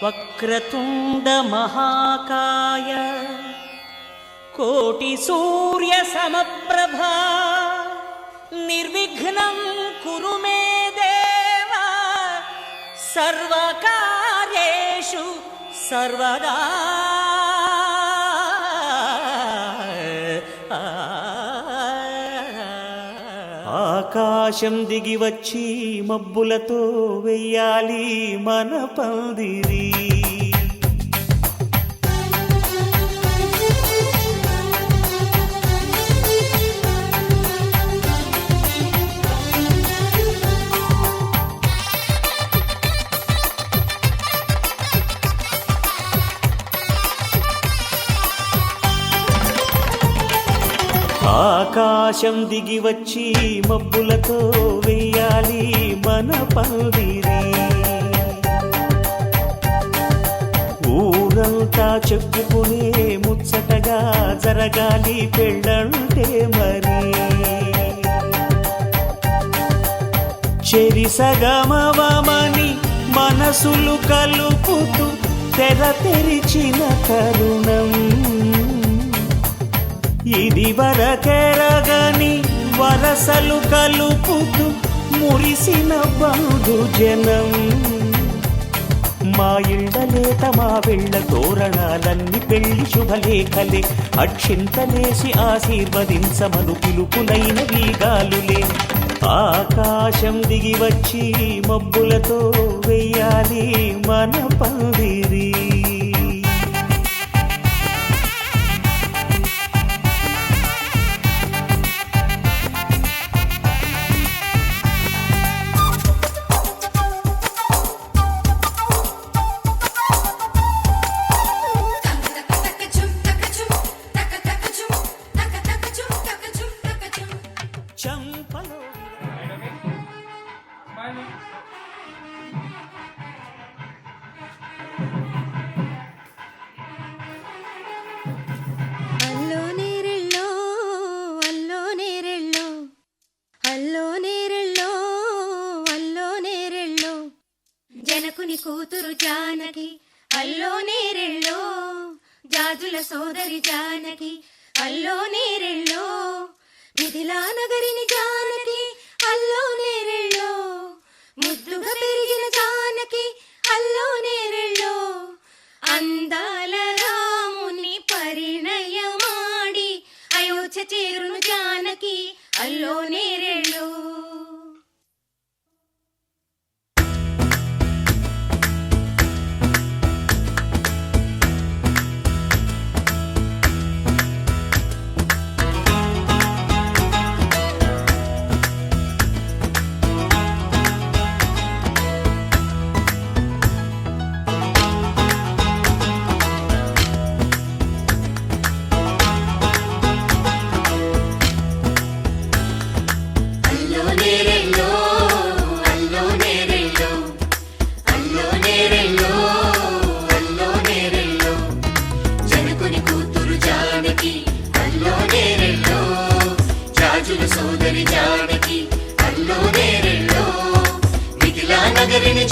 వక్రతుండ మహాకాయ కోటి సూర్య సమప్రభా నిర్విఘ్నం కురు మే దేవ సర్వకార్యేషు సర్వదా. ఆకాశం దిగి వచ్చి మబ్బులతో వెయ్యాలి మన పందిరి. ఆకాశం దిగి వచ్చి మబ్బులతో వెయ్యాలి మన పందిరి. ఊరంతా చెప్పుకునే ముచ్చటగా జరగాలి పెళ్ళంటే మరి. చెరిసగమవమని మనసులు కలుపుతూ తెర తెరిచిన తరుణం ఇది వరకెరగని వరసలు కలుపుతూ మురిసిన బంధుజనం. మా ఇళ్ళలేత మా వెళ్ళ తోరణాలన్నీ పెళ్లి శుభలేఖలే. అక్షింతలేసి ఆశీర్వదించమను పిలుపులైన వీగాలులే. ఆకాశం దిగి వచ్చి మబ్బులతో వెయ్యాలి మన పందిరి. జనకుని కూతురు జానకి అల్లో నేరెళ్ళో, జాజుల సోదరి జానకి అల్లో నేరెళ్ళో, మిథిలా నగరిని జానకి అల్లో నేరెళ్ళో, ముద్దుగా పెరిగిన జానకి అల్లో నేరెళ్ళో, అందాల రాముని పరిణయమాడి అయోధ్య చేరును జానకి అల్లో నేరెళ్ళో.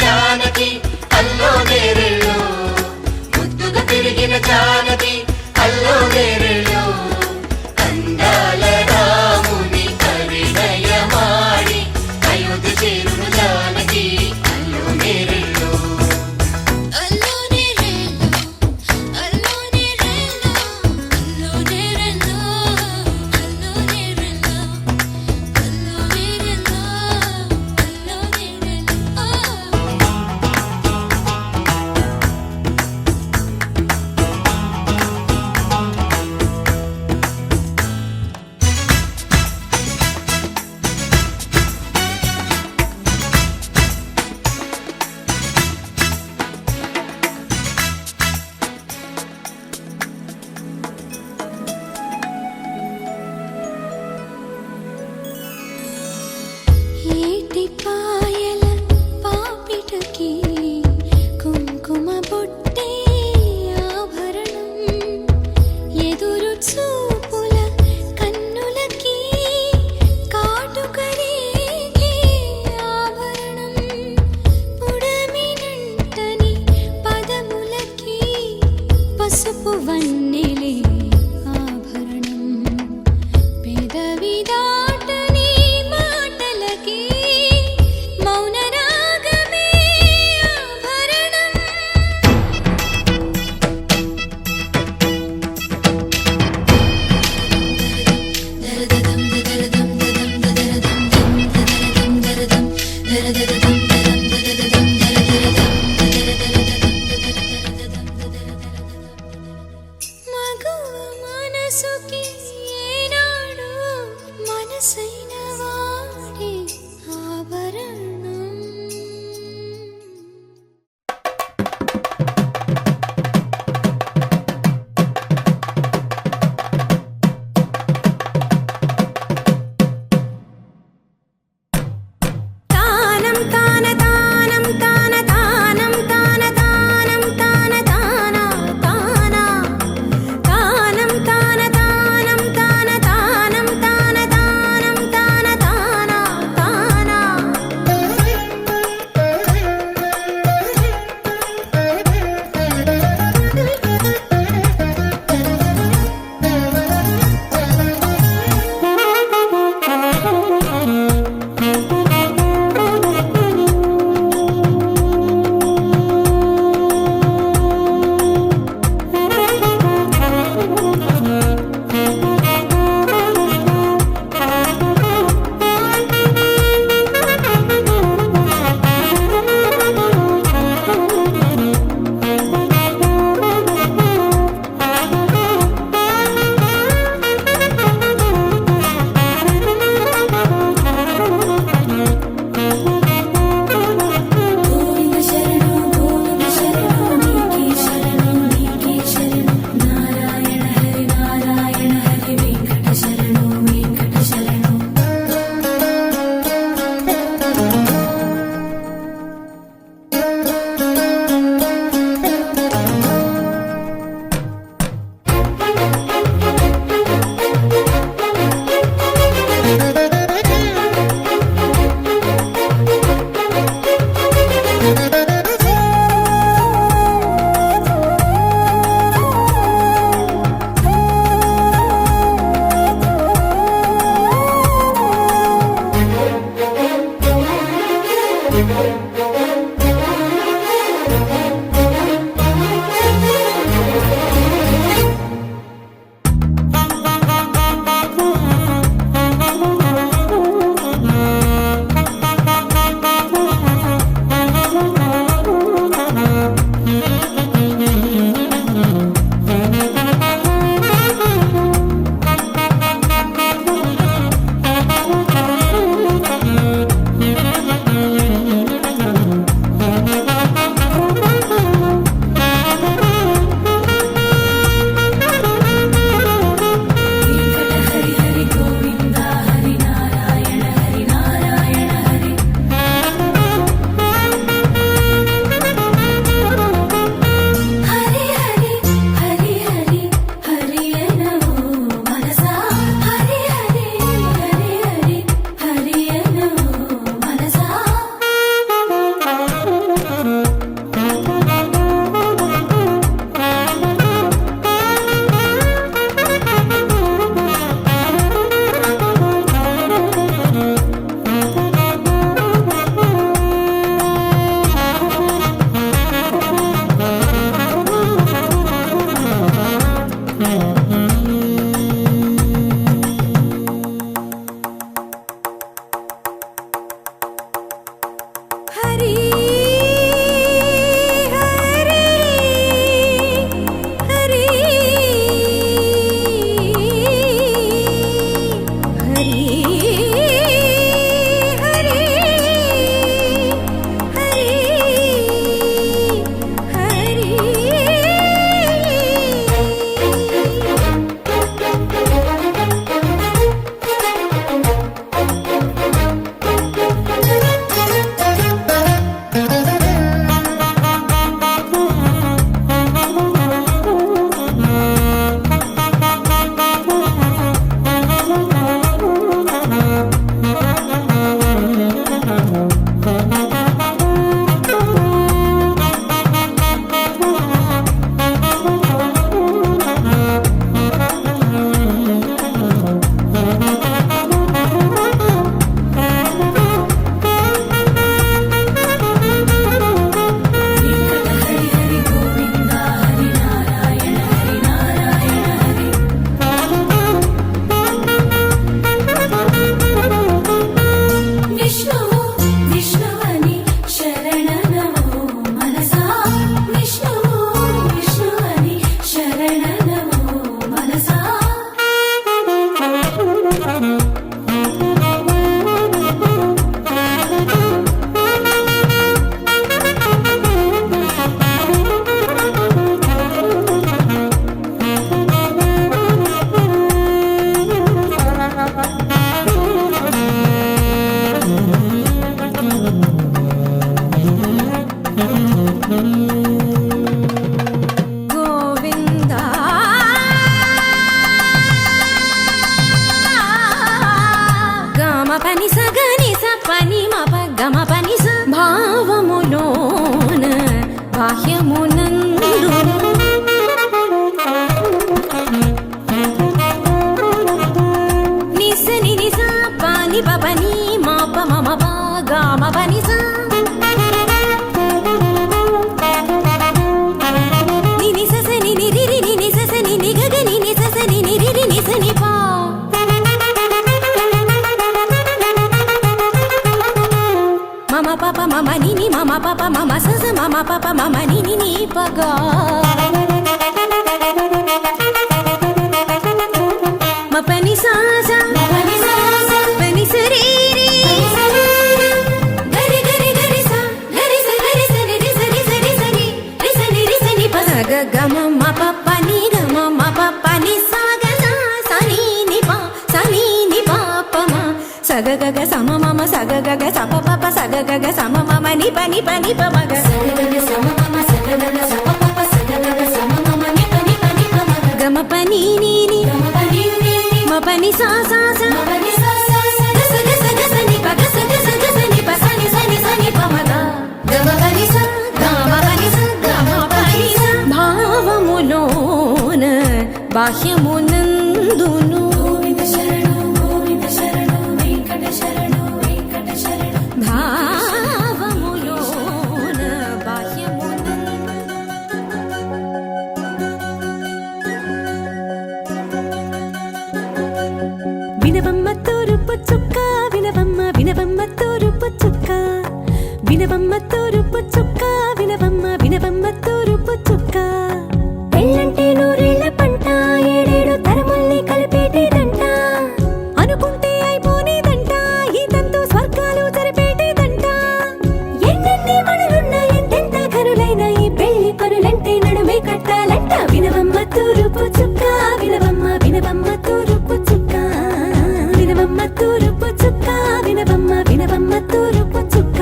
జానకి అల్లో నేరెళ్ళో, ముద్దుగా పెరిగిన జానకి అల్లో నేరెళ్ళో, అందాల రాముని పరిణయమాడి అయోధ్య చేరును జానకి అల్లో నేరెళ్ళో. పదం బాహ్యమునందును భావములోన వినవమ్మ తూరుపు చుక్క వినవమ్మ వినవమ్మ తూరుపు చుక్క పెళ్ళంటే నూరేళ్ల పంట ఏడేడు తరముల్ని కలిపేటేదంట అనుకుంటే అయిపోనేదంట ఈ తంతు స్వర్గాలు జరిపేటేదంట ఎన్నెన్ని మనులున్న ఎంతెంత కరులైన ఈ పెళ్లి పనులంటే నడుమే కట్టాలంట వినవమ్మ తూరుపు చుక్క వినవమ్మ వినవమ్మ తూరుపు చుక్క వినవమ్మ తూరుపు చుక్క వినవమ్మ వినవమ్మ తూరుపు చుక్క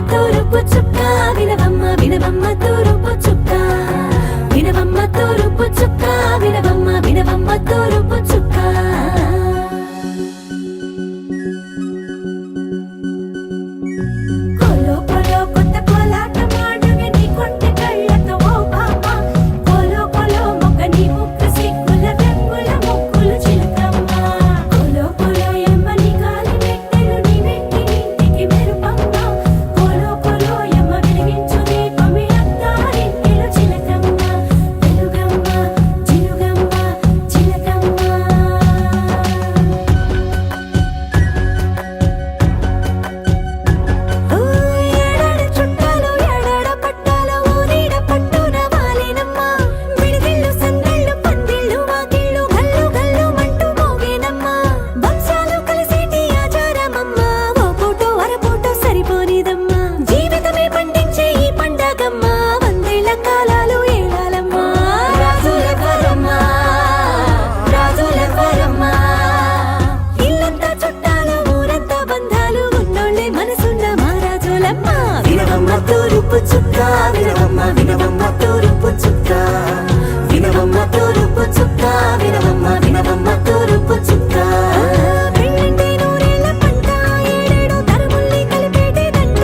తూరుపు చుక్క వినవమ్మ వినవమ్మ తూరుపు చుక్క వినవమ్మ తూరుపు చుక్క వినవమ్మ వినవమ్మ తూరుపు చుక్క కోలో కోలో కొత్త కోలాటం ఆడవే నీ కొంటె కళ్ళతో ఓ బామ్మ కోలో కోలో మొక్క నీ ముక్కు సిగ్గుల వెంగుల ముక్కులు చిలకమ్మ కోలో కోలో ఎమ్మ నీ కాలి మెట్టెలు నీ వెంటి ఇంటికి మెరుపమ్మ కోలో కోలో ఎమ్మ వెలిగించు దీపమి అత్తారింటిలో చిలకమ్మ వెలుగమ్మ చిలుగమ్మ చిలకమ్మ ఏడాడ చుట్టాలు ఏడాడ పట్టాలు ఊరీడ పట్టున వాలేనమ్మ విడిదిళ్ళు సందళ్ళు పందిళ్ళు వాకిళ్ళు గల్లు గల్లు మంటూ మోగేనమ్మ వంశాలు కలిసేటి ఆచారమమ్మ ఓ పూటో అరపూటో సరిపోనిదమ్మ జీవితమే పండించే ఈ పండగమ్మ వందేళ్ల కాలాలు ఏలాలమ్మ రాజులెవరమ్మ రాజులెవరమ్మ ఇల్లంతా చుట్టాలు ఊరంతా బంధాలు ఉన్నోళ్ళే మనసున్న మహారాజులమ్మ వినవమ్మ తూరుపు చుక్క వినవమ్మ వినవమ్మ తూరుపు చుక్క వినవమ్మ తూరుపు చుక్క వినవమ్మ వినవమ్మ తూరుపు చుక్క పెళ్ళంటే నూరేళ్ల పంట ఏడేడు తరముల్ని కలిపేటేదంట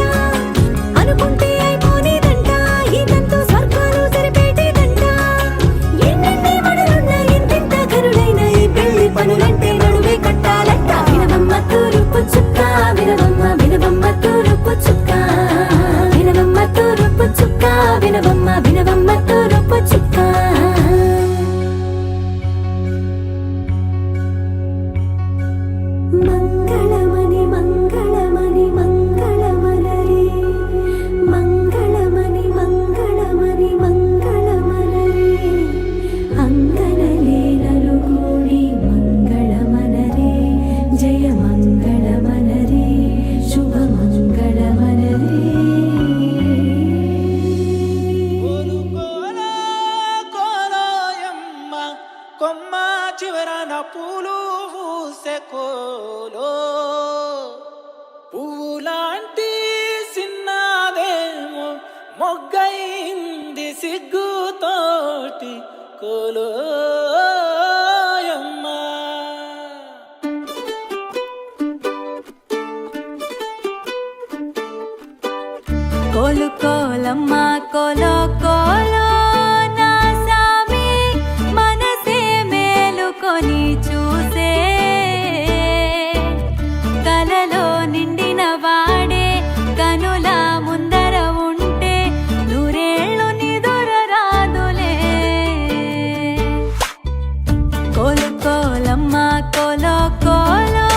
అనుకుంటే అయిపోనేదంట ఈ తంతు స్వర్గాలు జరిపేటేదంట ఎన్నెన్ని మనులున్న ఎంతెంత కరులైన ఈ పెళ్లి పనులంటే నడుమే కట్టాలంట వినవమ్మ తూరుపు చుక్క వినవమ్మ వినవమ్మ తూరుపు చుక్క వినవమ్మ తూరుపు చుక్క వినవమ్మ వినవమ్మ తూరుపు చుక్క మంగళమణి మంగళమణి మంగళమలరి మంగళమణి మంగళమణి మంగళమలరి అంగనలే నలుగూడి మంగళమనరే జయ మంగళమనరే శుభ మంగళమనరే కోలో కోలోయమ్మ కొమ్మ చివరన పూలు పూసే కోలో పువ్వులాంటి సిన్నదేమో మొగ్గైంది సిగ్గుతోటి కోలోయమ్మ కోలు కోలమ్మ కోలో కోలో నా సామి మనసే మేలుకొని చూసే కలలో నిండిన వాడే కనుల ముందర ఉంటే నూరేళ్ళు నిదుర రాదులే కోలు కోలమ్మ కోలో కోలో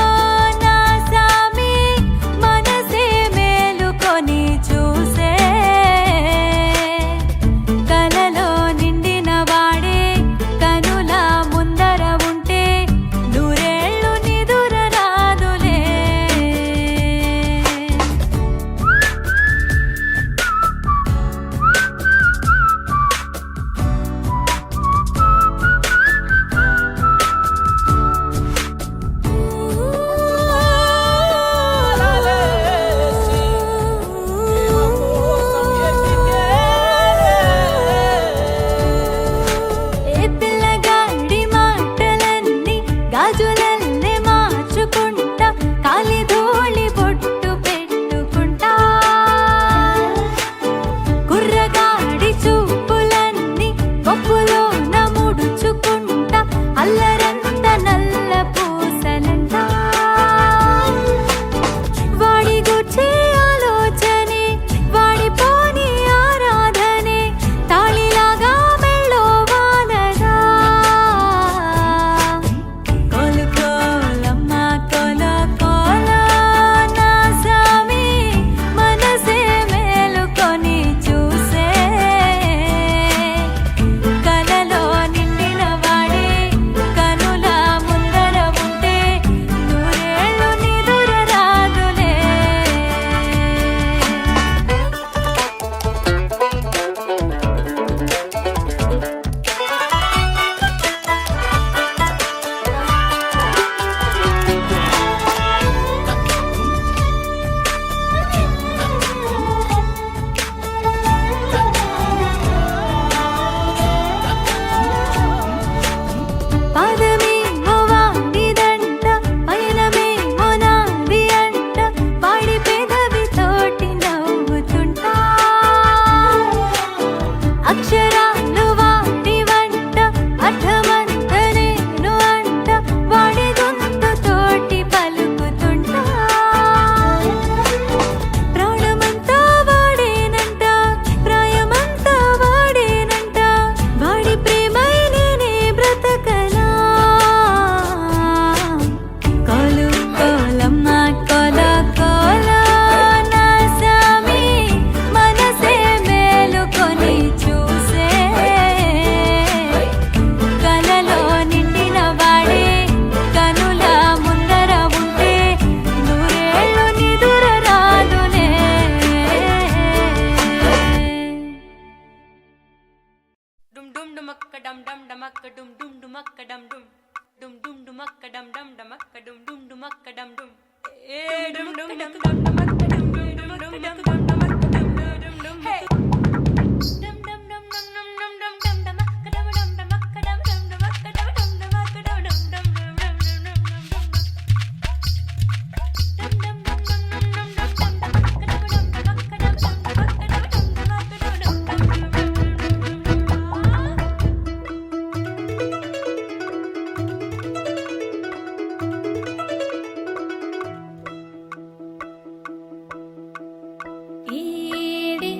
నా సామి మనసే మేలుకొని చూసే డమక్క డమ్ డమ్ డమక్క డుమ్ డుమ్ డుమక్క డమ్ డుమ్ డుమ్ డుమ్ డుమక్క డమ్ డమ్ డమక్క డుమ్ డుమ్ డుమక్క డమ్ డుమ్ ఏ డుమ్ డుమ్ డమ్ డమ్ డమక్క డుమ్ డుమ్ డుమ్ డుమ్ డమ్ డమ్ డమక్క డుమ్ డుమ్ డుమ్ హే డమ్ డమ్ డమ్ డమ్ డమ్ డమ్ డమ్ డమ్ డమక్క డమ్ డమ్ డమక్క డమ్ డమ్ డమక్క డమ్ డమ్ డమక్క డమ్ డమ్ డమ్ డమ్ డమ్ ఏడి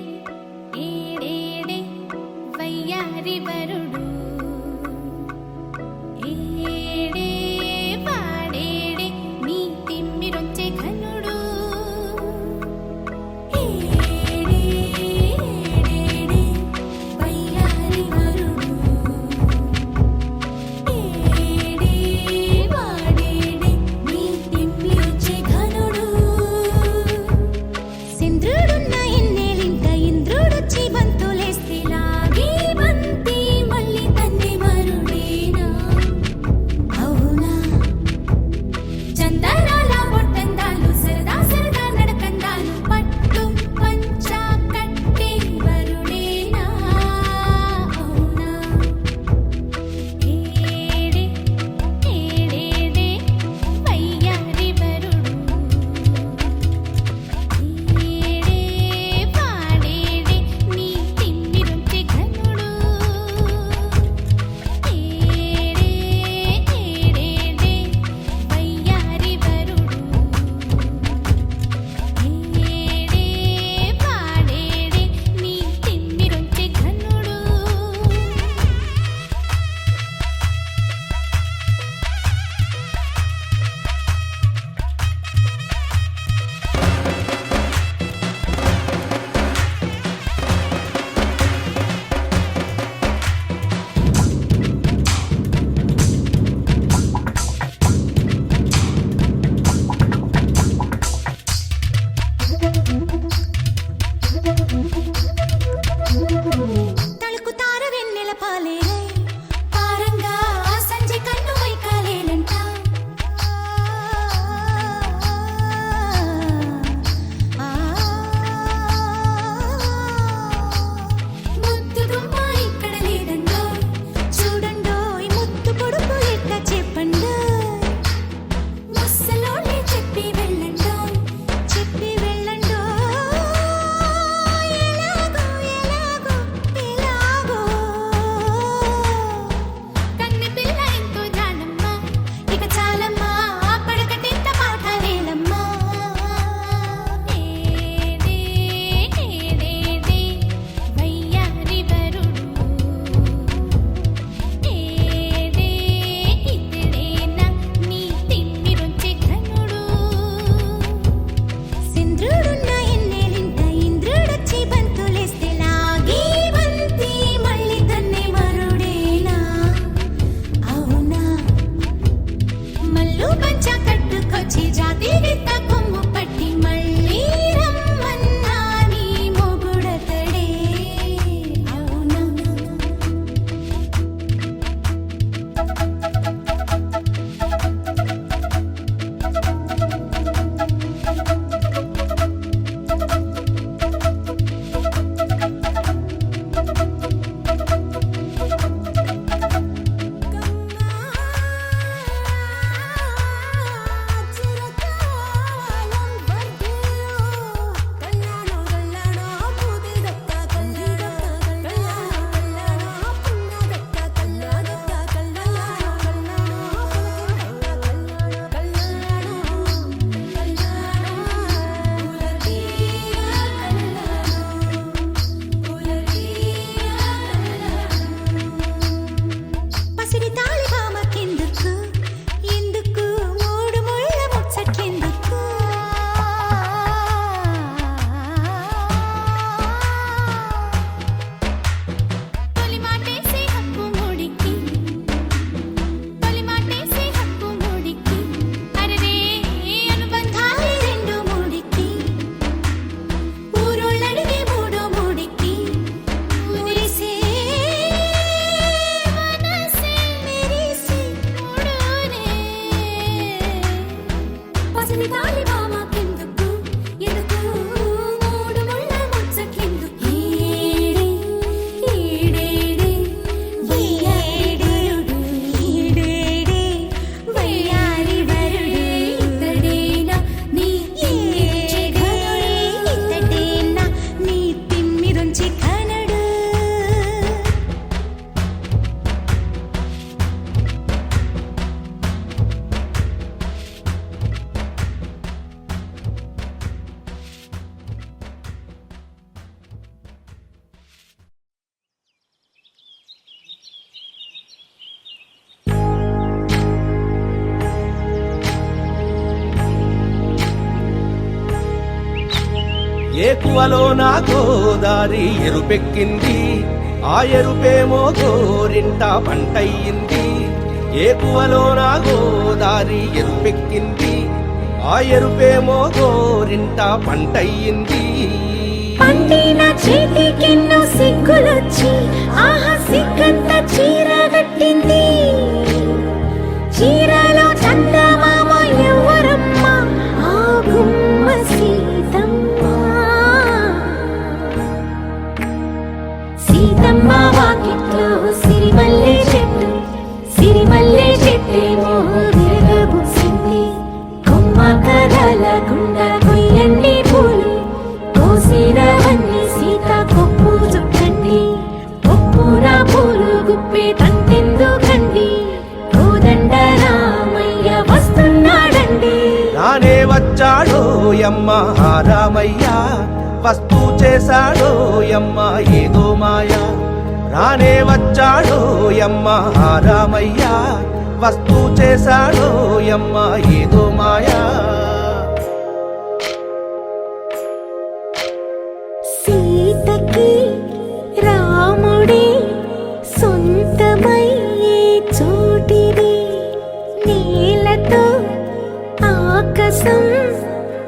ఏకువలో నా గోదారి ఎరుపెక్కింది, ఆ ఎరుపేమో గోరింట పంటయ్యింది. ఏకువలో నా గోదారి ఎరుపెక్కింది, ఆ ఎరుపేమో గోరింట పంటయ్యింది. పండిన చేతికెన్నో సిగ్గులొచ్చి ఆహా సిగ్గంత చీర కట్టింది. చీరలో చందమామ ఎవరమ్మ, ఆ గుమ్మ సీతమ్మ. సీతమ్మ వాకిట్లో సిరిమల్లె చెట్టు, సిరిమల్లె చెట్టేమో విరగబూసింది. కొమ్మ కదలకుండా కొయ్యండి పూలు, కోసిరవన్నీ సీత కొప్పు చుట్టండి. కొప్పున పూలు గుప్పే తంతెందుకండి, కోదండ రామయ్య వస్తున్నాడండి. రానే వచ్చాడో యమ్మ రామయ్య, వస్తూ చేశాడో యమ్మ ఏదో మాయా. రానే వచ్చాడో యమ్మ రామయ్య, వస్తూ చేశాడో యమ్మ ఏదో మాయా. సీతకి రాముడే సొంతమయ్యే చోటిది, నేలతో ఆకాశం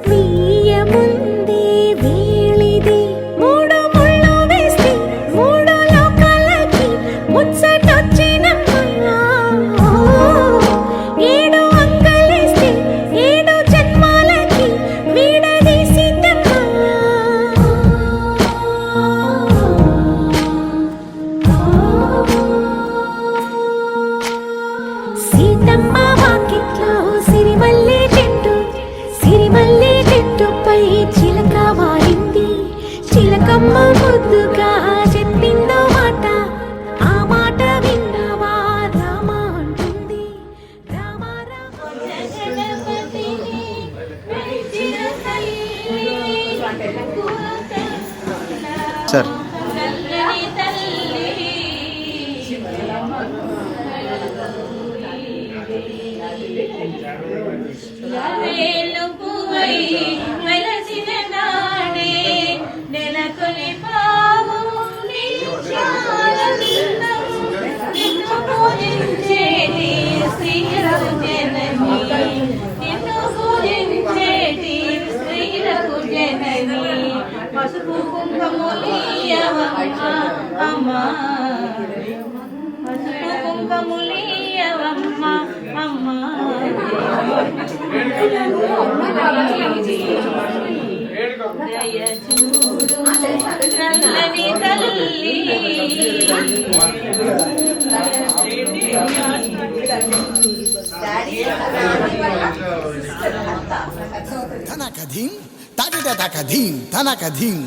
వీయముందే వేళిది. మూడు ముళ్ళు వేస్తే మూడు లోకాలకి ముచ్చటొచ్చినమ్మా. ఏడు అంగలేస్తే ఏడు జన్మాలకి వీడదీసిందమ్మా. సీతమ్మ వాకిట్లో సిరిమల్లె చెట్టు, సిరిమల్లె చెట్టుపై చిలక వాలింది. చిలకమ్మ ముద్దుగా చెప్పిందో మాట, ఆ మాట విన్నవా రామ అంటుంది. రామ రామ సార్ పసుపు కుంకుమలియవమ్మ అమ్మా, పసుపు కుంకుమలియవమ్మ అమ్మా. దయ చూడు నల్లని తల్లి, ధనకధీం తాటిటకధీం ధనకధీం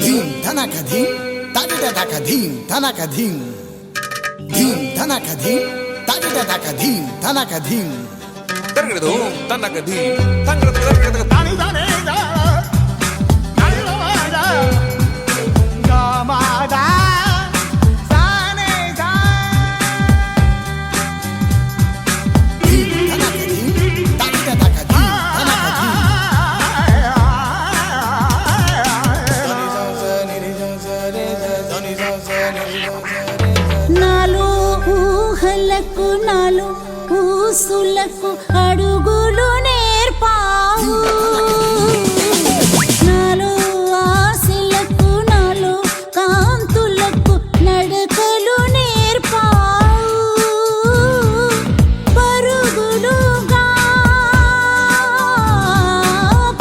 ధీం ధనకధీం తాటిటకధీం ధనకధీం ధీం ధనకధీం తాటిటకధీం ధనకధీం తరగదు తనకది తరగదు తాని తానే నాలో ఊహలకు నాలో ఊసులకు అడుగులు నేర్పావు. నాలో ఆశలకు నాలో కాంతులకు నడకలు నేర్పావు. పరుగులుగా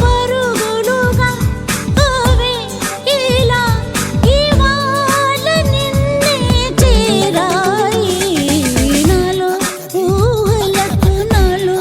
పరుగులుగా అవే ఇలా ఇవాళ నిన్నే చేరాయి. నాలో ఊహలకు నాలో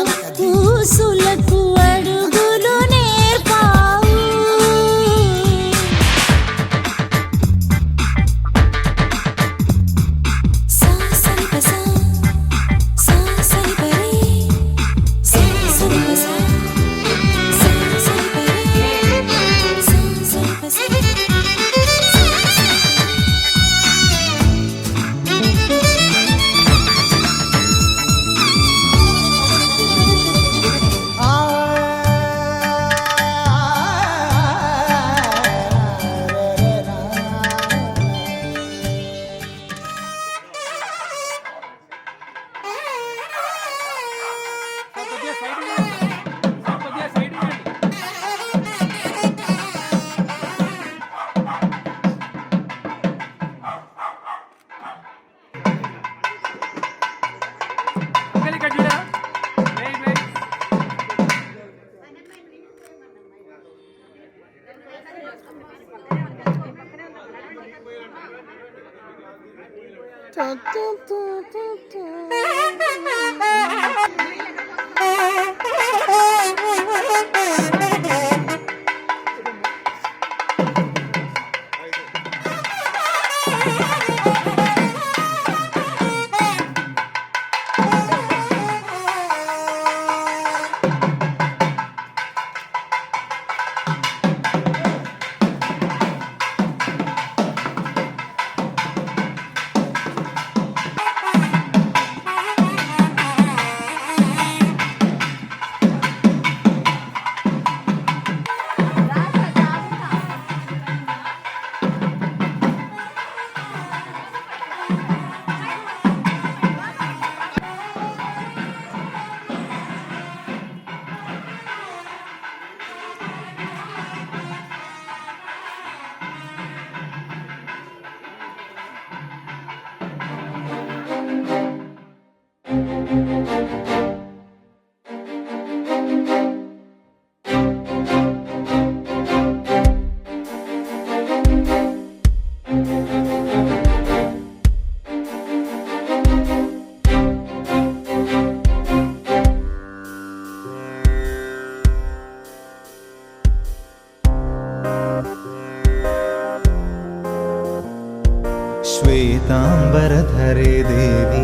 श्वेतांबरधरे देवी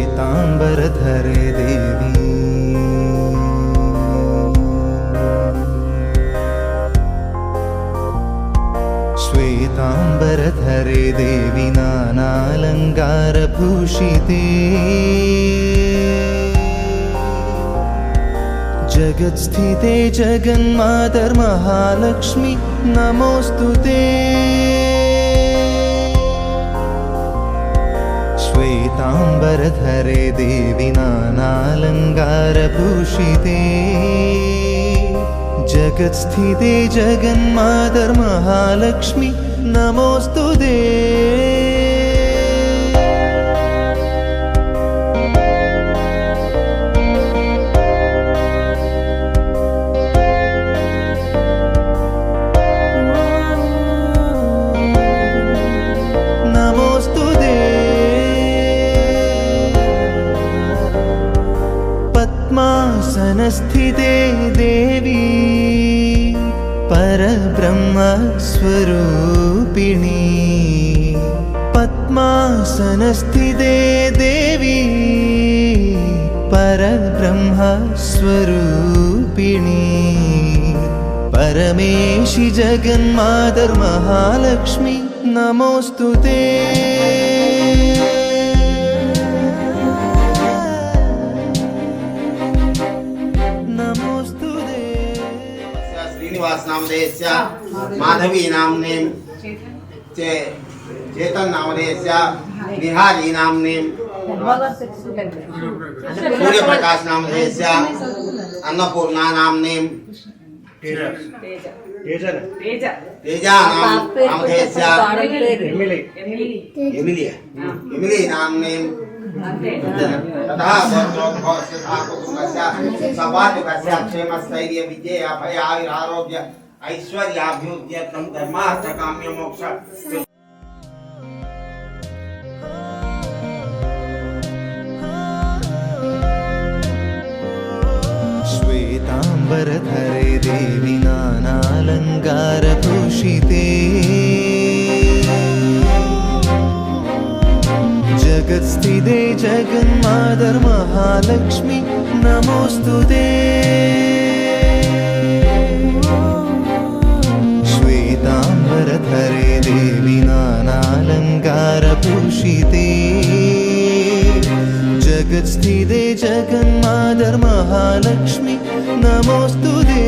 श्वेतांबरधरे देवी श्वेतांबरधरे देवी नानालङ्कारभूषिते जगत्स्थिते जगन्मातर्महालक्ष्मी नमोऽस्तुते श्वेतांबरधरे देवी नानालङ्कारभूषिते जगत्स्थिते जगन्मातर्महालक्ष्मी नमोऽस्तुते पद्मासनस्थिते देवी परब्रह्मस्वरूपिणी पद्मासनस्थिते देवी परब्रह्मस्वरूपिणी परमेशि जगन्मातर्महालक्ष्मी नमोऽस्तुते श्रीनिवास नामधेयस्य माधवी नाम्ने चेतन नामधेयस्य निहारी नाम्ने सूर्यप्रकाश नामधेयस्य अन्नपूर्णा नाम्ने तेजा नामधेयस्य एमिली नाम्ने तथा सर्वोद्भवस्य साकुटुम्बस्य सपादुकस्य क्षेमस्थैर्य विजय अभय आयुरारोग्य ऐश्वर्याभिवृद्ध्यर्थं धर्मार्थकाम्य मोक्ष श्वेतांबरधरे देवी नानालङ्कारभूषिते जगत्स्थिते जगन्मातर्महालक्ष्मी नमोऽस्तुते श्वेतांबरधरे देवी नानालङ्कारभूषिते जगत्स्थिते जगन्मातर्महालक्ष्मी नमोऽस्तुते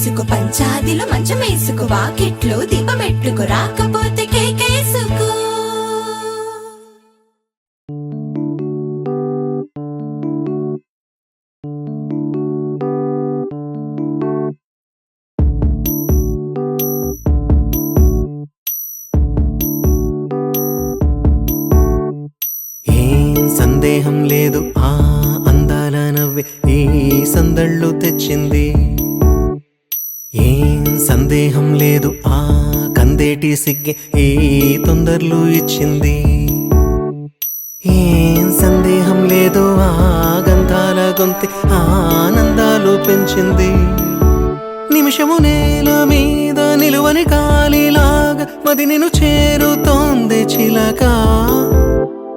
చేసుకో పంచాదిలో మంచం వేసుకో వాకిట్లో దీపమెట్టుకు రాకపోతే కేకేసుకో ఏం సందేహం లేదు ఆ అందాల నవ్వే ఈ సందళ్ళు తెచ్చింది. ఏం సందేహం లేదు ఆ కందేటి సిగ్గే ఈ తొందరలు ఇచ్చింది. ఏం సందేహం లేదు ఆ గంధాల గొంతె ఆనందాలు పెంచింది. నిమిషము నేల మీద నిలువని గాలిలాగా మది నిన్ను చేరుతోంది చిలక.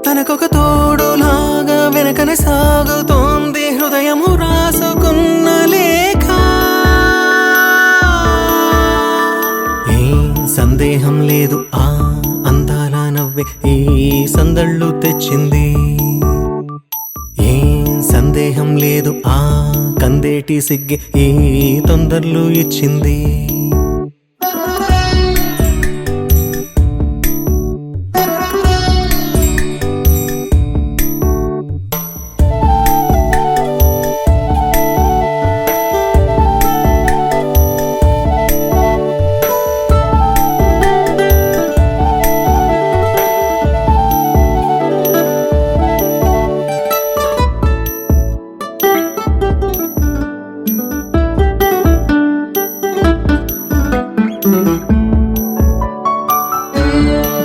తనకొక తోడులాగా వెనకనే సాగుతోంది హృదయము రాసుకున్న లేఖ. ఏం సందేహం లేదు ఆ అందాల నవ్వే ఈ సందళ్ళు తెచ్చింది. ఏం సందేహం లేదు ఆ కందేటి సిగ్గే ఈ తొందరలు ఇచ్చింది.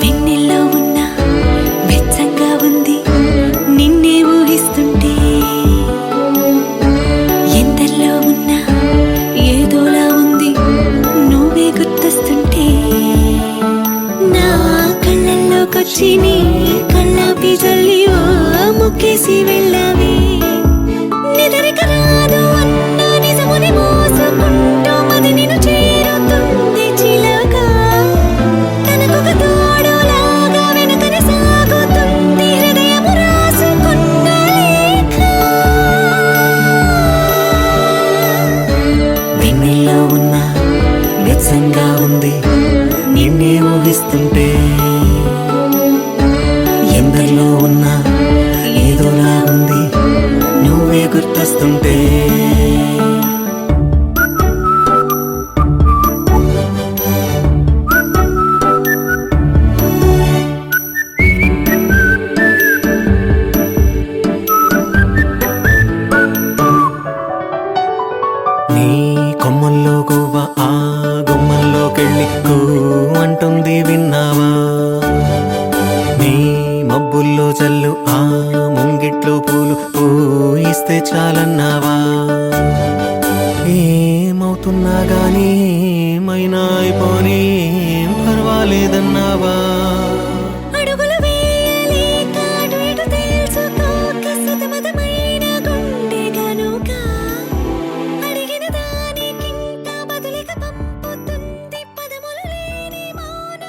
వెన్నెల్లో ఉన్న వెచ్చంగా ఉంది నిన్నే ఊహిస్తుంటే. ఎందరిలో ఉన్న ఏదోలా ఉంది నువ్వే గుర్తొస్తుంటే. నా కళ్ళల్లోకొచ్చి నీ కళ్ళాపి జల్లి ఓ ముక్కేసి వెళ్ళావే. నిదరిక రాదు అన్న నిజముని మోసుకుంటూ మది నిన్ను చేరుతుంది చిలక. తనకొక తోడులాగా వెనకనే సాగుతుంది హృదయము రాసుకున్న లేఖ. వెన్నెల్లో ఉన్న వెచ్చంగా ఉంది నిన్నే ఊహిస్తుంటే. ఎందరిలో ఉన్న ఏదోలా ఉంది నువ్వే గుర్తొస్తుంటే. నీ కొమ్మల్లో గువ్వ ఆ గుమ్మల్లోకెళ్ళి కూ అంటుంది విన్నావా. నీ మబ్బుల్లో చల్లు ఆ ముంగిట్లో పూలు పూయిస్తే చాలన్నావా. ఏమవుతున్నా గానీ ఏమైనా అయిపోనీ ఏం పర్వాలేదన్నావా. అడుగులు వేయలేక అటు ఇటు తెలుసుకోక సతమతమైన గుండె గనుక అడిగిన దానికింత బదులిక పంపుతుంది పదములు లేని మౌన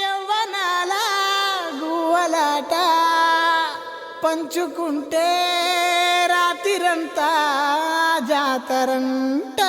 యవ్వనాల గువ్వలాట పంచుకుంటే రాత్రిరంతా జాతరంట.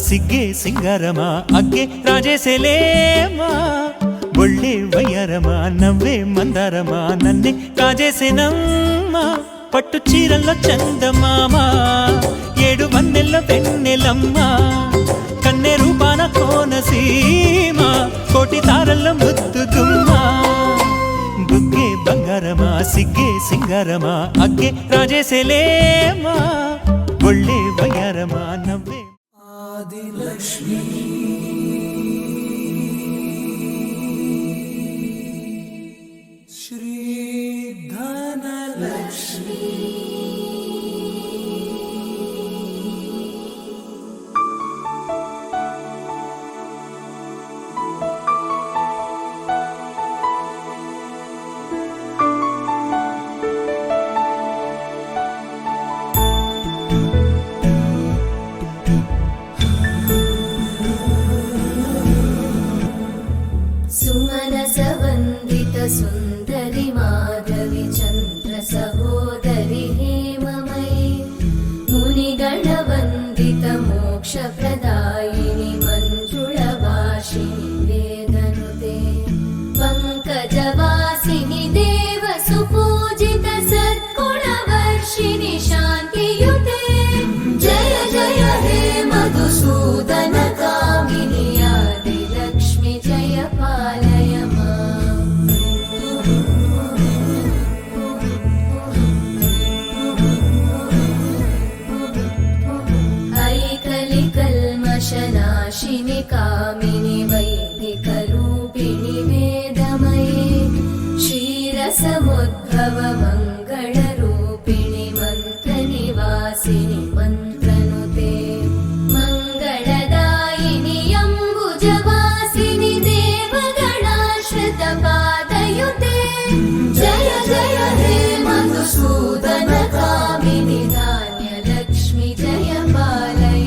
సిగ్గే సింగారమా అగ్గే రాజేసేలేమా ఒళ్ళే వయ్యారమా నవ్వే మందారమా నన్నే కాజేసేనమ్మా పట్టు చీరల్లో చందమామా ఏడు వన్నెల్లో వెన్నెలమ్మా కన్నె రూపాన కోనసీమ కోటి తారల్లో ముద్దుగుమ్మా బుగ్గే బంగారమా సిగ్గే సింగారమా అగ్గే రాజేసేలేమా ఒళ్ళే వయ్యారమా నవ్వే ఆదిలక్ష్మి శ్రీ ధనలక్ష్మి सुमनसवन्दित सुन्दरि माधवि चन्द्र सहोदरि हेममयि मुनिगणवन्दित मोक्षप्रदायिनि मञ्जुळवासिनि वेदनुते पङ्कजवासिनि देव सुपूजित सद्गुणवर्षिणि शान्तियुते जय जय हे मधुसूदन कामिनि आदिलक्ष्मि जय पालय ऐकलिकल्मषनाशिनि कामिनि वैदिकरूपिणि वेदमये क्षीरसमुद्भव मङ्गलरूपिणि मन्त्रनिवासिनि मन्त्रनुते मङ्गलदायिनि अम्बुजवासिनि देवगणाश्रितपादयुते जय जय हे मधुसूदन कामिनि धान्यलक्ष्मि जय पालय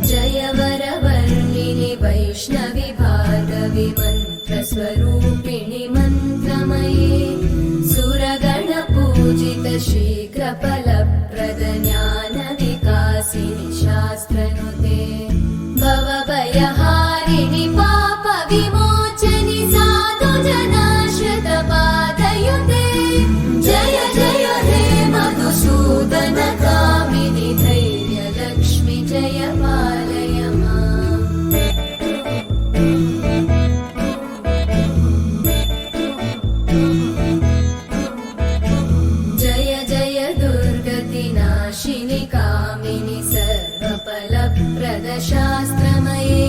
जय वरवर्णिनि वैष्णवि भार्गवि मन्त्रस्वरूपिणि मन्त्रमये सुरगणपूजित शीघ्रफलप्रद ज्ञानविकासिनि शास्त्रनुते भवभयहारिणि पापविमोचनि साधुजनाश्रितपादयुते जय जय हे मधुसूदन कामिनि धैर्यलक्ष्मि जय पालय जय जय दुर्गतिनाशिनि कामिनि सर्वफलप्रद शास्त्रमये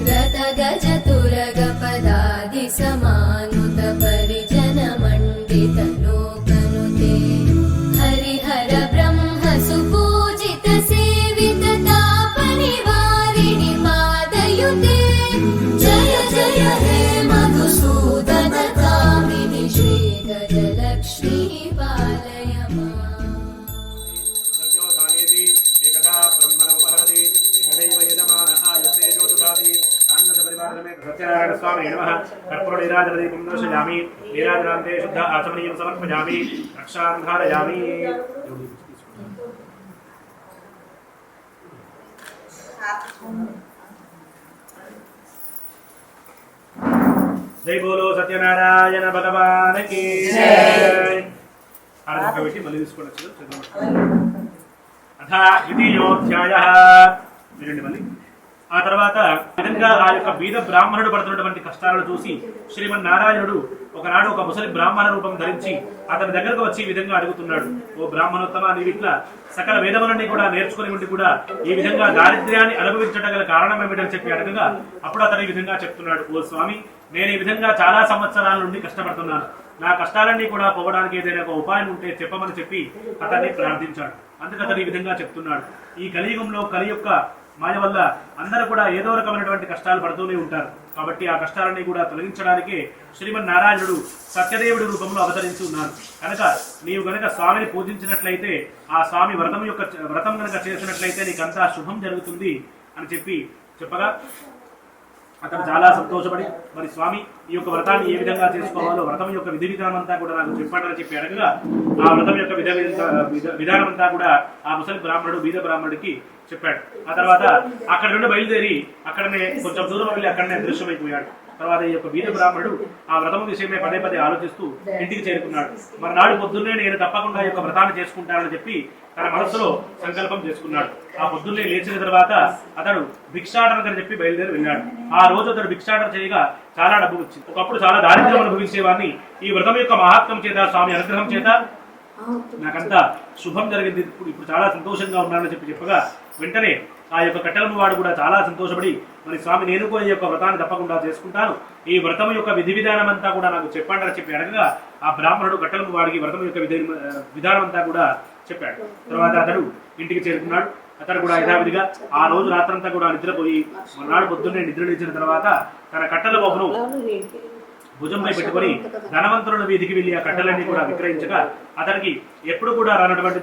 रथगजतुरगपदादिसमानुत परिजनमण्डित लोकनुते हरिहर ब्रह्म सुपूजित सेवित तापनिवारिणि पादयुते जय जय हे मधुसूदन कामिनि श्रीगजलक्ष्मी पालय एकदा ब्रह्मणोपहरति एकदैव यजमान आयुष्ये ज्योतिषाति अन्नसपरिवारमेत सत्यनारायण स्वामी नमः कर्पूरनीराजनदीपं दर्शयामि नीराजनान्ते शुद्ध आचमनीयं समर्पयामि रक्षां धारयामि जय बोलो सत्यनारायण भगवान की जय आरंभ कविटी मళ్ళీ తీసుకోవచ్చు అథ ద్వితీయోధ్యాయః వినండి మళ్ళీ ఆ తర్వాత విధంగా ఆ యొక్క బీద బ్రాహ్మణుడు పడుతున్నటువంటి కష్టాలను చూసి శ్రీమన్నారాయణుడు ఒకనాడు ఒక ముసలి బ్రాహ్మణ రూపం ధరించి అతని దగ్గరకు వచ్చి ఈ విధంగా అడుగుతున్నాడు ఓ బ్రాహ్మణోత్తమ నీవు ఇట్లా సకల వేదములన్నీ కూడా నేర్చుకుని ఉండి కూడా ఈ విధంగా దారిద్ర్యాన్ని అనుభవించడం గల కారణం ఏమిటని చెప్పి అడగగా అప్పుడు అతను ఈ విధంగా చెప్తున్నాడు ఓ స్వామి నేను ఈ విధంగా చాలా సంవత్సరాల నుండి కష్టపడుతున్నాను నా కష్టాలన్నీ కూడా పోవడానికి ఏదైనా ఒక ఉపాయం ఉంటే చెప్పమని చెప్పి అతన్ని ప్రార్థించాడు అందుకు అతను ఈ విధంగా చెప్తున్నాడు ఈ కలియుగంలో కలి యొక్క మాయ వల్ల అందరూ కూడా ఏదో రకమైనటువంటి కష్టాలు పడుతూనే ఉంటారు కాబట్టి ఆ కష్టాలన్నీ కూడా తొలగించడానికి శ్రీమన్నారాయణుడు సత్యదేవుడి రూపంలో అవతరించి ఉన్నారు కనుక నీవు గనక స్వామిని పూజించినట్లయితే ఆ స్వామి వ్రతం గనక చేసినట్లయితే నీకంతా శుభం జరుగుతుంది అని చెప్పి చెప్పగా అతను చాలా సంతోషపడి మరి స్వామి ఈ యొక్క వ్రతాన్ని ఏ విధంగా చేసుకోవాలో వ్రతం యొక్క విధి విధానం అంతా కూడా నాకు చెప్పాడని చెప్పి అడగగా ఆ వ్రతం యొక్క విధానం అంతా కూడా ఆ ముసలి బ్రాహ్మణుడు బీద బ్రాహ్మణుడికి చెప్పాడు. ఆ తర్వాత అక్కడ నుండి బయలుదేరి అక్కడనే కొంచెం దూరం వెళ్ళి అక్కడనే దృశ్యమైపోయాడు. తర్వాత ఈ యొక్క బీద బ్రాహ్మణుడు ఆ వ్రతం విషయమే పదే పదే ఆలోచిస్తూ ఇంటికి చేరుకున్నాడు. మరునాడు పొద్దున్నే నేను తప్పకుండా ఈ యొక్క వ్రతాన్ని చేసుకుంటానని చెప్పి తన మనస్సులో సంకల్పం చేసుకున్నాడు. ఆ పొద్దున్నే లేచిన తర్వాత అతడు భిక్షాటన అని చెప్పి బయలుదేరి వెళ్ళాడు. ఆ రోజు అతడు భిక్షాటన చేయగా చాలా డబ్బు వచ్చింది. ఒకప్పుడు చాలా దారిద్ర్యం అనుభవించేవాడిని ఈ వ్రతం యొక్క మహాత్మ్యం చేత స్వామి అనుగ్రహం చేత నాకంతా శుభం జరిగింది, ఇప్పుడు చాలా సంతోషంగా ఉన్నానని చెప్పగా వెంటనే ఆ యొక్క కట్టెలమ్మ వాడు కూడా చాలా సంతోషపడి మరి స్వామి నేను కూడా ఈ యొక్క వ్రతాన్ని తప్పకుండా చేసుకుంటాను, ఈ వ్రతం యొక్క విధి విధానం అంతా కూడా నాకు చెప్పండి అని చెప్పి అడగగా ఆ బ్రాహ్మణుడు కట్టెలమ్మ వాడికి వ్రతం యొక్క విధానం అంతా కూడా చెప్పాడు. తర్వాత అతడు ఇంటికి చేరుకున్నాడు. అతడు కూడా యథావిధిగా ఆ రోజు రాత్రంతా కూడా నిద్రపోయి మర్నాడు పొద్దున్నే నిద్ర లేచిన తర్వాత తన కట్టెల బొమ్మను భుజంపై పెట్టుకుని ధనవంతుల వీధికి వెళ్లి ఆ కట్టెలన్నీ కూడా విక్రయించగా అతనికి ఎప్పుడు కూడా రానటువంటి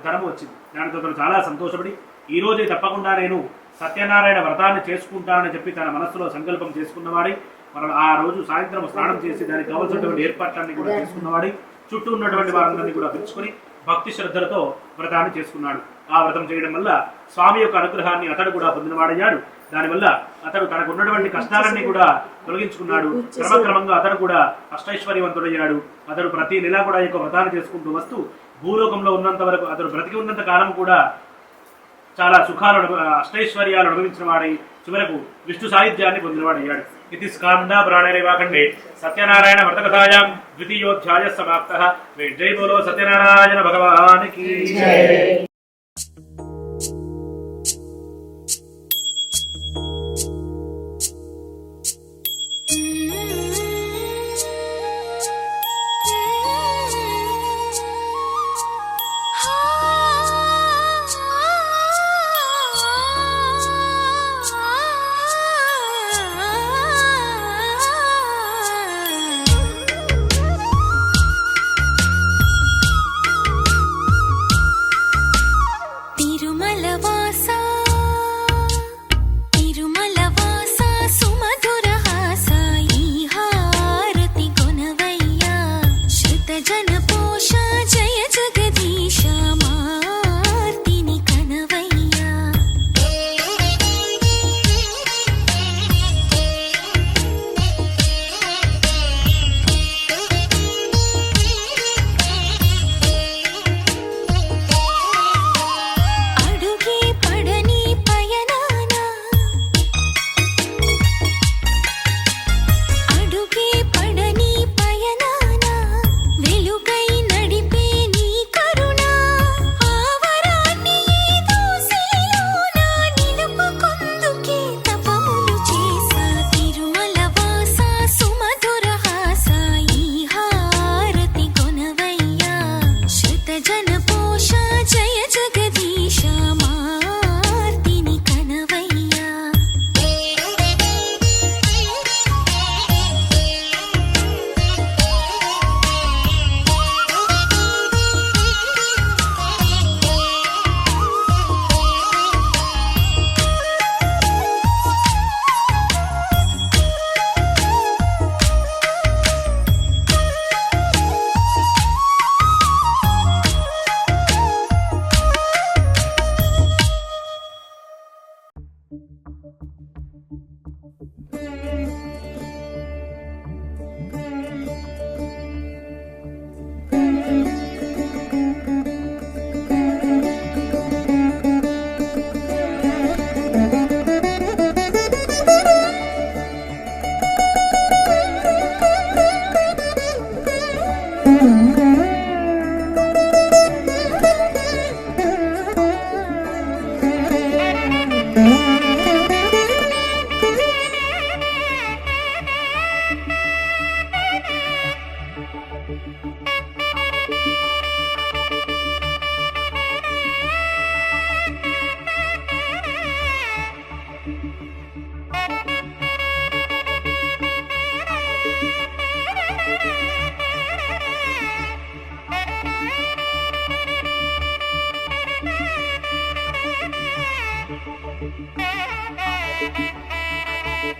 ధనము వచ్చింది. దానితో అతను చాలా సంతోషపడి ఈ రోజే తప్పకుండా నేను సత్యనారాయణ వ్రతాన్ని చేసుకుంటానని చెప్పి తన మనస్సులో సంకల్పం చేసుకున్నవాడి మనం ఆ రోజు సాయంత్రం స్నానం చేసి దానికి కావలసినటువంటి ఏర్పాట్లన్నీ కూడా చేసుకున్నవాడి చుట్టూ ఉన్నటువంటి వారందరినీ కూడా పిలుచుకొని భక్తి శ్రద్ధలతో వ్రతాన్ని చేసుకున్నాడు. ఆ వ్రతం చేయడం వల్ల స్వామి యొక్క అనుగ్రహాన్ని అతడు కూడా పొందినవాడయ్యాడు. దానివల్ల అతడు తనకు ఉన్నటువంటి కష్టాలన్నీ కూడా తొలగించుకున్నాడు. క్రమక్రమంగా అతడు కూడా అష్టైశ్వర్యవంతుడయ్యాడు. అతడు ప్రతి నెలా కూడా ఈ యొక్క వ్రతాన్ని చేసుకుంటూ వస్తూ భూలోకంలో ఉన్నంత వరకు అతడు బ్రతికి ఉన్నంత కాలం కూడా చాలా సుఖాలు అష్టైశ్వర్యాలు అనుభవించిన వాడై చివరకు విష్ణు సాహిత్యాన్ని పొందినవాడయ్యాడు. ఇది స్కాంద ప్రాణైరేవాఖండే సత్యనారాయణ వ్రతకథాయాం ద్వితీయోధ్యాయ సమాప్తః. జై బోలో సత్యనారాయణ భగవానికి జై.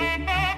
Thank you.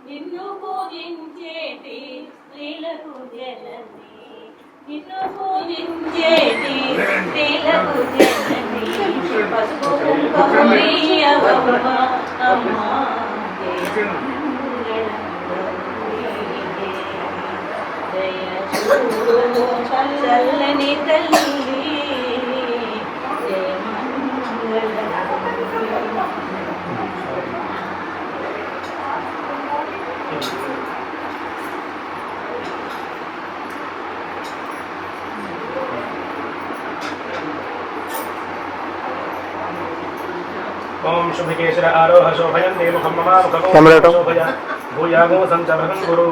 నిన్ను పూజించేటి స్త్రీలకు జనని నిన్ను పూజించేటి స్త్రీలకు జనని పసుపు కుంకుమయ్యవమ్మ అమ్మ చల్లని తల్లి ओम शुभकेशर आरोह शोभयं देवखं मम मुखगो शोभय भूयागो संचरहं गुरु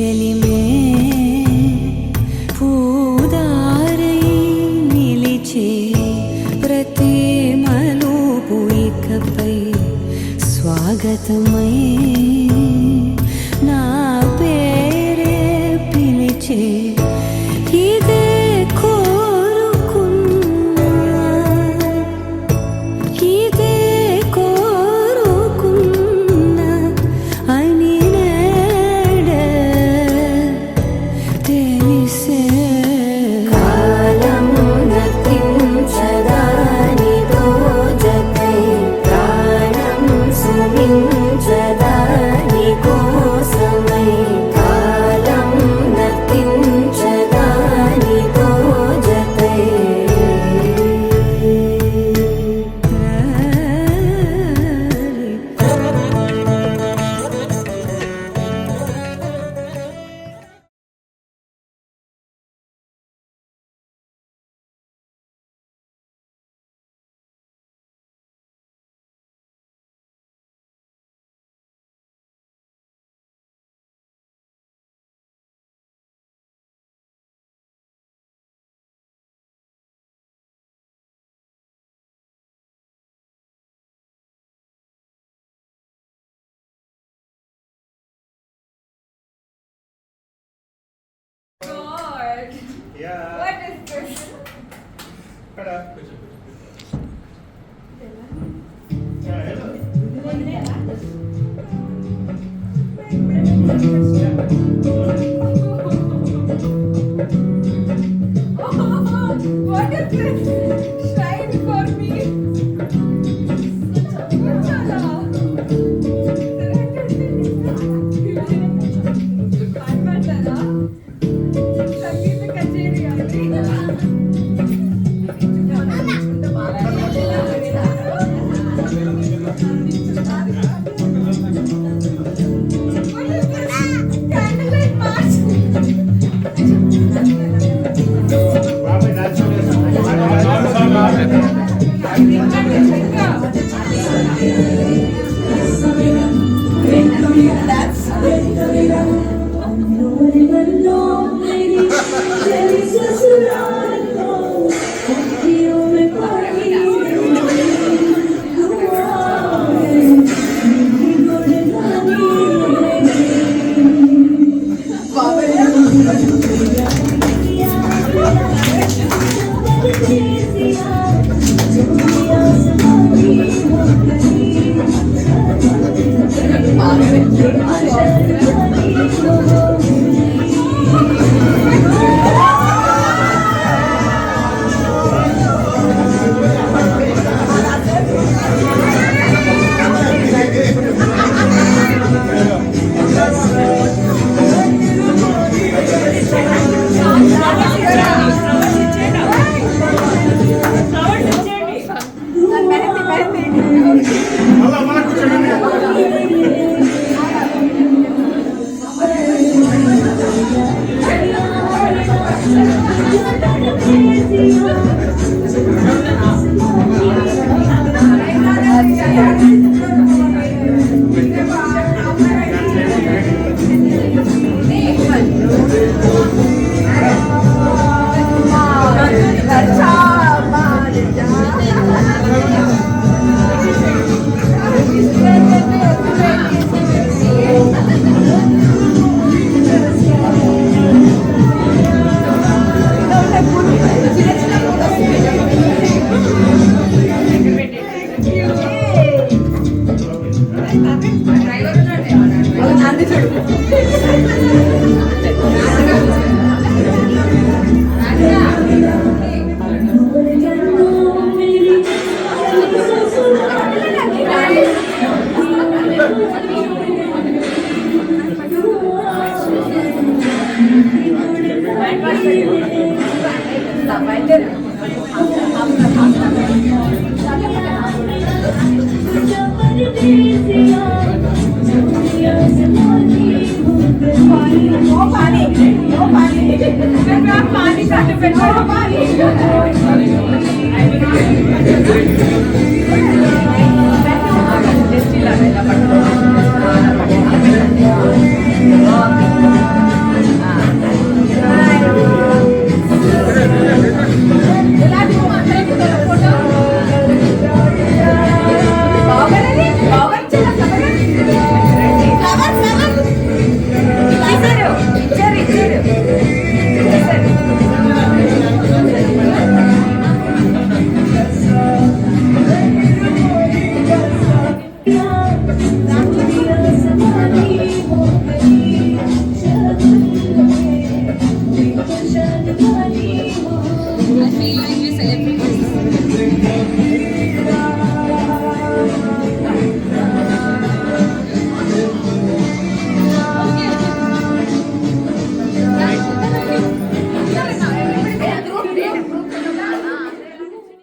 చెలిమే పూదారై నిలిచే ప్రతి మలుపు ఇకపై స్వాగతమై నా పేరే పిలిచే ఇదే కోరుకున్నా ఇదే కోరుకున్నా అని నేడే తెలిసే కాలం నతించదానితో జతై ప్రాణం సుమించదాని కోసమై కాలం నతించదానితో జతై What is this? Shrine for me. సంగీత కచేరీ అది Candlelight march. No money.